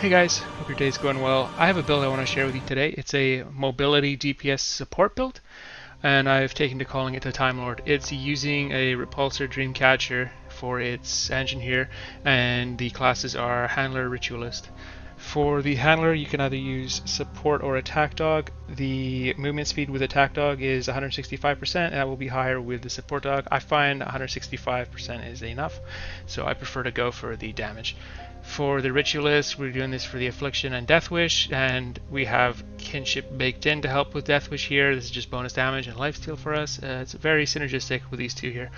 Hey guys, hope your day's going well. I have a build I want to share with you today. It's a mobility DPS support build, and I've taken to calling it the Timelord. It's using a Repulsor Dreamcatcher for its engine here, and the classes are Handler, Ritualist. For the Handler, you can either use Support or Attack Dog. The movement speed with Attack Dog is 165%, and that will be higher with the Support Dog. I find 165% is enough, so I prefer to go for the damage. For the Ritualist, we're doing this for the Affliction and Death Wish, and we have Kinship baked in to help with Death Wish here. This is just bonus damage and lifesteal for us. It's very synergistic with these two here.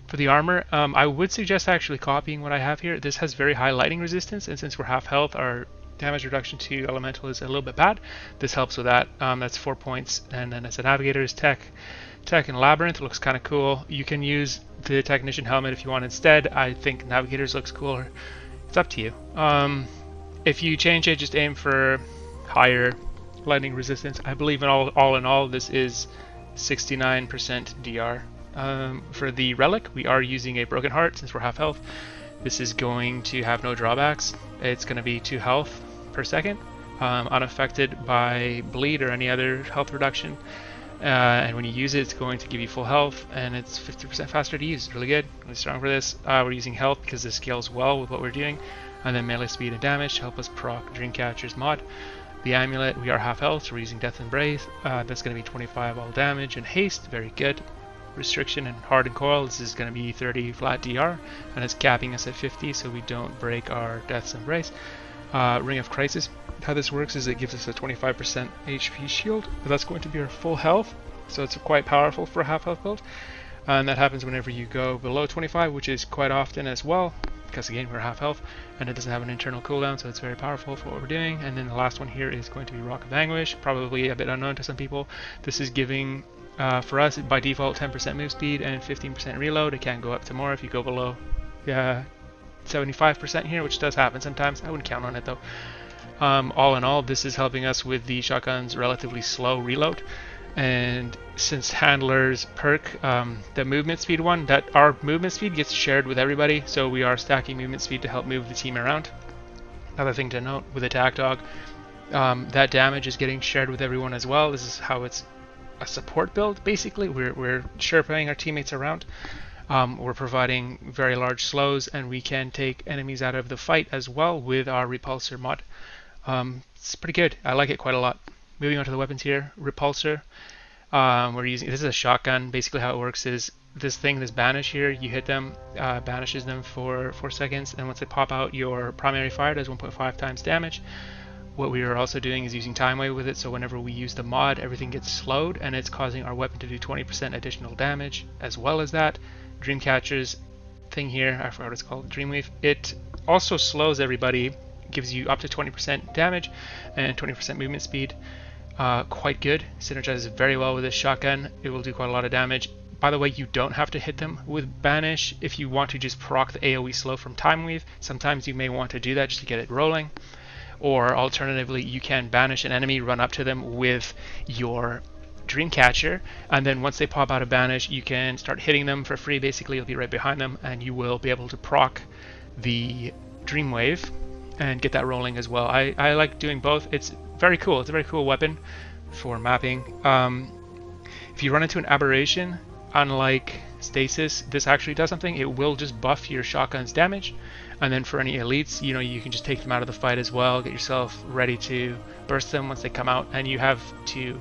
For the armor, I would suggest actually copying what I have here. This has very high lightning resistance, and since we're half health, our damage reduction to elemental is a little bit bad. This helps with that. That's 4 points. And then as a navigator's tech and labyrinth looks kind of cool. You can use the technician helmet if you want instead. I think navigators looks cooler. It's up to you. If you change it, just aim for higher lightning resistance. I believe all in all this is 69% DR. For the relic, we are using a broken heart since we're half health. This is going to have no drawbacks. It's going to be 2 health per second, unaffected by bleed or any other health reduction. And when you use it, it's going to give you full health, and it's 50% faster to use. It's really good, really strong for this. We're using health because this scales well with what we're doing, and then melee speed and damage to help us proc Dreamcatcher's mod. The amulet, we are half health, so we're using Death Embrace. That's going to be 25 all damage and haste, very good. Restriction and hardened coil, this is going to be 30 flat DR, and it's capping us at 50 so we don't break our Death's Embrace. Ring of Crisis, how this works is it gives us a 25% HP shield, but that's going to be our full health, so it's quite powerful for a half health build, and that happens whenever you go below 25, which is quite often as well, because again we're half health, and it doesn't have an internal cooldown, so it's very powerful for what we're doing. And then the last one here is going to be Rock of Anguish, probably a bit unknown to some people. This is giving for us by default 10% move speed and 15% reload. It can go up to more if you go below 75% here, which does happen sometimes. I wouldn't count on it though. All in all, this is helping us with the shotgun's relatively slow reload. And since Handler's perk, the movement speed one, that our movement speed gets shared with everybody, so we are stacking movement speed to help move the team around. Another thing to note with Attack Dog, that damage is getting shared with everyone as well. This is how it's a support build, basically. We're sherping our teammates around. We're providing very large slows, and we can take enemies out of the fight as well with our Repulsor mod. It's pretty good. I like it quite a lot. Moving on to the weapons here, Repulsor. We're using, this is a shotgun. Basically how it works is this thing, this banish here, you hit them, banishes them for 4 seconds, and once they pop out, your primary fire does 1.5 times damage. What we are also doing is using time wave with it, so whenever we use the mod, everything gets slowed, and it's causing our weapon to do 20% additional damage. As well as that, Dreamcatcher's thing here, I forgot what it's called, Dreamwave, it also slows everybody, gives you up to 20% damage and 20% movement speed. Quite good, synergizes very well with this shotgun. It will do quite a lot of damage. By the way, you don't have to hit them with banish if you want to just proc the AoE slow from time wave. Sometimes you may want to do that just to get it rolling. Or alternatively, you can banish an enemy, run up to them with your Dreamcatcher, and then once they pop out of banish, you can start hitting them for free. Basically, you'll be right behind them, and you will be able to proc the Dreamwave and get that rolling as well. I like doing both. It's very cool. It's a very cool weapon for mapping. If you run into an aberration, unlike stasis, this actually does something. It will just buff your shotgun's damage. And then for any elites, you know, you can just take them out of the fight as well, get yourself ready to burst them once they come out, and you have 2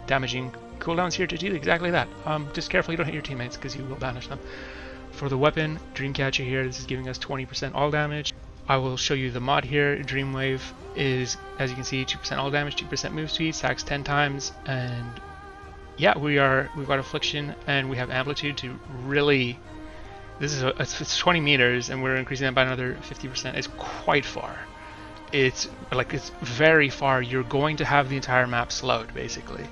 damaging cooldowns here to do exactly that. Just careful you don't hit your teammates because you will banish them. For the weapon, Dreamcatcher here, this is giving us 20% all damage. I will show you the mod here. Dreamwave is, as you can see, 2% all damage, 2% move speed, stacks 10 times, and yeah, we've got Affliction, and we have Amplitude to really, this is it's 20 meters, and we're increasing that by another 50%. It's quite far. It's very far. You're going to have the entire map slowed, basically,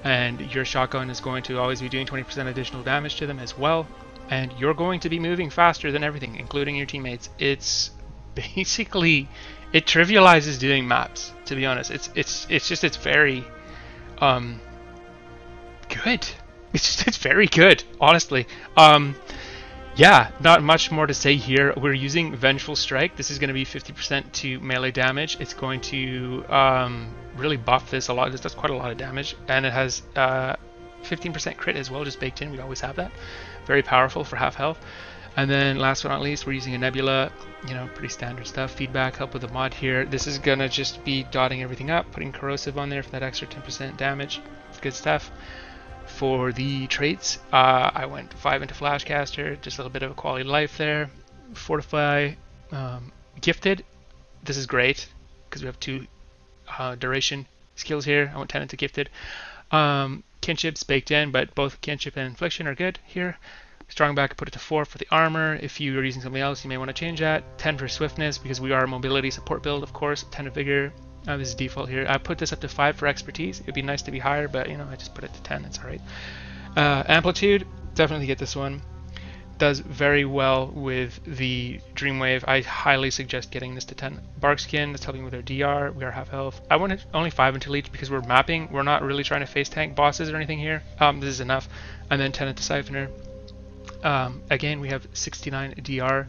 and your shotgun is going to always be doing 20% additional damage to them as well, and you're going to be moving faster than everything, including your teammates. It's basically, it trivializes doing maps, to be honest. It's very good. It's very good, honestly. yeah, not much more to say here. We're using Vengeful Strike. This is going to be 50% to melee damage. It's going to really buff this a lot. This does quite a lot of damage, and it has 15% crit as well, just baked in. We always have that. Very powerful for half health. And then last but not least, we're using a Nebula, you know, pretty standard stuff. Feedback, help with the mod here. This is gonna just be dotting everything up, putting Corrosive on there for that extra 10% damage. Good stuff. For the traits, I went 5 into Flashcaster, just a little bit of a quality of life there. Fortify, Gifted, this is great, because we have 2 duration skills here. I went 10 into Gifted. Kinship's baked in, but both Kinship and Infliction are good here. Strong back, put it to 4 for the armor. If you are using something else, you may want to change that. 10 for swiftness, because we are a mobility support build, of course. 10 to vigor. This is default here. I put this up to 5 for expertise. It'd be nice to be higher, but you know, I just put it to 10. It's alright. Amplitude, definitely get this one. Does very well with the Dreamwave. I highly suggest getting this to 10. Barkskin, that's helping with our DR. We are half health. I wanted only 5 until each because we're mapping. We're not really trying to face tank bosses or anything here. This is enough. And then 10 into Siphoner. Again, we have 69 DR,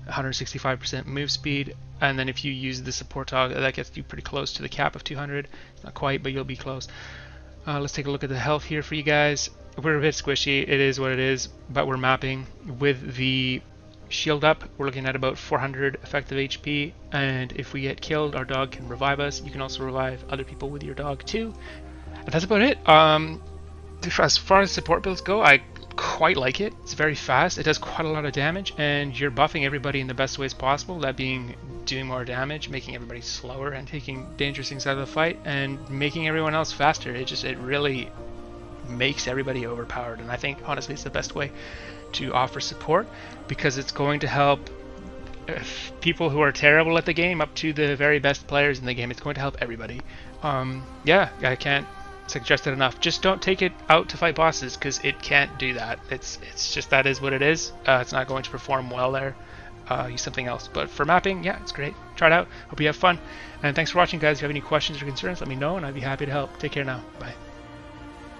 165% move speed, and then if you use the support toggle, that gets you pretty close to the cap of 200. Not quite, but you'll be close. Let's take a look at the health here for you guys. We're a bit squishy, it is what it is, but we're mapping. With the shield up, we're looking at about 400 effective HP, and if we get killed, our dog can revive us. You can also revive other people with your dog too. And that's about it. As far as support builds go, I quite like it. It's very fast, it does quite a lot of damage, and you're buffing everybody in the best ways possible, that being doing more damage, making everybody slower, and taking dangerous things out of the fight, and making everyone else faster. It really makes everybody overpowered, and I think honestly it's the best way to offer support, because it's going to help people who are terrible at the game up to the very best players in the game. It's going to help everybody. Yeah, I can't suggest it enough. Just don't take it out to fight bosses, because it can't do that. It's just, that is what it is. It's not going to perform well there. Use something else. But for mapping, yeah, it's great. Try it out. Hope you have fun. And thanks for watching, guys. If you have any questions or concerns, let me know, and I'd be happy to help. Take care now. Bye.